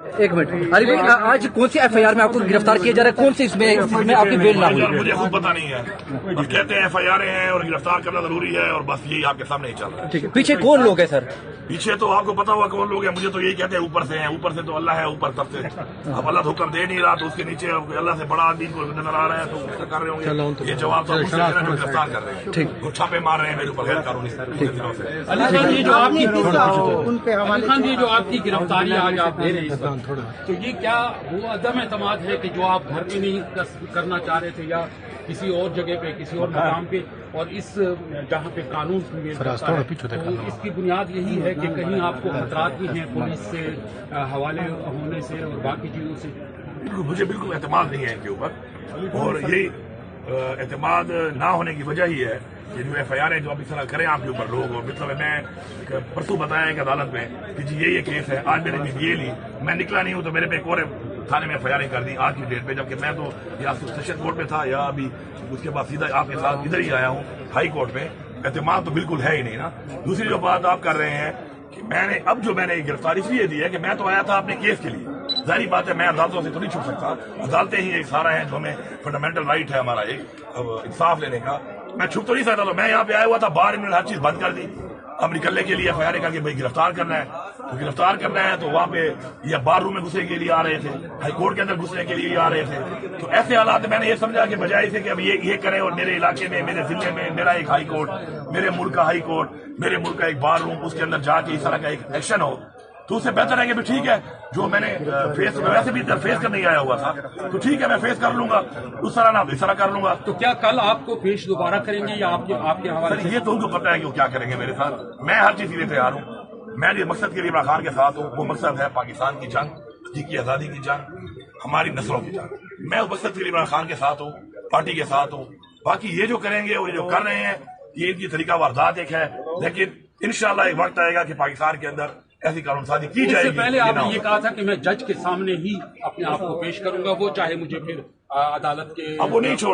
एक मिनट अरे भाई, आज कौन सी एफआईआर में आपको गिरफ्तार किया जा रहा है? कौन सी इसमें आपकी बेल ना हुई? मुझे खुद पता नहीं है। बस कहते हैं एफआईआर हैं और गिरफ्तार करना जरूरी है, और बस यही आपके सामने ही चल रहा है। ठीक है, पीछे कौन लोग हैं सर? पीछे तो आपको पता हुआ कौन लोग हैं। मुझे तो यही कहते हैं ऊपर से हैं, ऊपर से तो अल्लाह है, ऊपर तब से। अब अल्लाह हुक्म दे नहीं रहा तो उसके नीचे अल्लाह से बड़ा आदमी को नजर आ रहा है, तो कर रहे होंगे। ये जवाब तो गिरफ्तार कर रहे हैं, ठीक, वो छापे मार रहे हैं मेरे ऊपर गैर कानूनी दिनों से। अली खान, ये जो आपकी गिरफ्तारी आज आप दे रहे हैं, तो ये क्या वो अदम एतमाद है कि जो आप घर पे नहीं करना चाह रहे थे, या किसी और जगह पे, किसी और मकाम पे, और इस जहाँ पे कानून तो इसकी बुनियाद यही है कि कहीं आपको खतरात भी हैं पुलिस से हवाले होने से और बाकी चीजों से? मुझे बिल्कुल एतमाद नहीं है इनके ऊपर, और यही एतमाद ना होने की वजह ही है ये जो एफआईआर है जो आप इस तरह करें आपके ऊपर लोग। और मतलब मैं परसों बताया एक अदालत में कि जी ये केस है, आज मैंने ये ली, मैं निकला नहीं हूं तो मेरे पे एक और थाने में एफआईआर कर दी आज की डेट पे, जबकि मैं तो या सेशन कोर्ट में था या अभी उसके बाद सीधा आपके साथ इधर ही आया हूँ हाई कोर्ट में। एतमाद तो बिल्कुल है ही नहीं ना। दूसरी जो बात आप कर रहे हैं कि मैंने गिरफ्तारी इसलिए दी है कि मैं तो आया था अपने केस के लिए। जाहिर बात है मैं अदालतों से तो नहीं छुप सकता, अदालतें ही एक सारा है जो हमें फंडामेंटल राइट है हमारा एक इंसाफ लेने का। मैं छुप तो नहीं सकता, तो मैं यहाँ पे आया हुआ था, बाहर इन्होंने हर चीज बंद कर दी। अब निकलने के लिए एफआईआर करके भाई गिरफ्तार करना है, तो गिरफ्तार करना है तो वहां पे या बार रूम में घुसने के लिए आ रहे थे, हाईकोर्ट के अंदर घुसने के लिए आ रहे थे। तो ऐसे हालात में मैंने ये समझा कि बजाय से कि अब ये करें और मेरे इलाके में, मेरे जिले में मेरा एक हाई कोर्ट, मेरे मुल्क का हाई कोर्ट, मेरे मुल्क का एक बार रूम, उसके अंदर जाके इस तरह का एक एक्शन हो, तो उससे बेहतर है कि ठीक है जो मैंने वैसे भी फेस करने आया हुआ था, तो ठीक है मैं फेस कर लूंगा, उस तरह ना इस तरह कर लूंगा। तो क्या कल आपको पेश दोबारा करेंगे या आपके हवाले से? ये तो उनको पता है कि वो क्या करेंगे मेरे साथ। मैं हर चीज के लिए तैयार हूँ। मैं जिस मकसद के लिए इमरान खान के साथ हूँ वो मकसद है पाकिस्तान की जंग, की आजादी की जंग, हमारी नस्लों की जंग। मैं उस मकसद के लिए इमरान खान के साथ हूँ, पार्टी के साथ हूँ। बाकी ये जो करेंगे और ये जो कर रहे हैं ये इनकी तरीका वारदात एक है, लेकिन इंशाल्लाह एक वक्त आएगा कि पाकिस्तान के अंदर ऐसी कानून साजी की जाएगी। इससे पहले आपने ये कहा था कि मैं जज के सामने ही अपने आप को पेश करूंगा, वो चाहे मुझे फिर अदालत के अब वो नहीं छोड़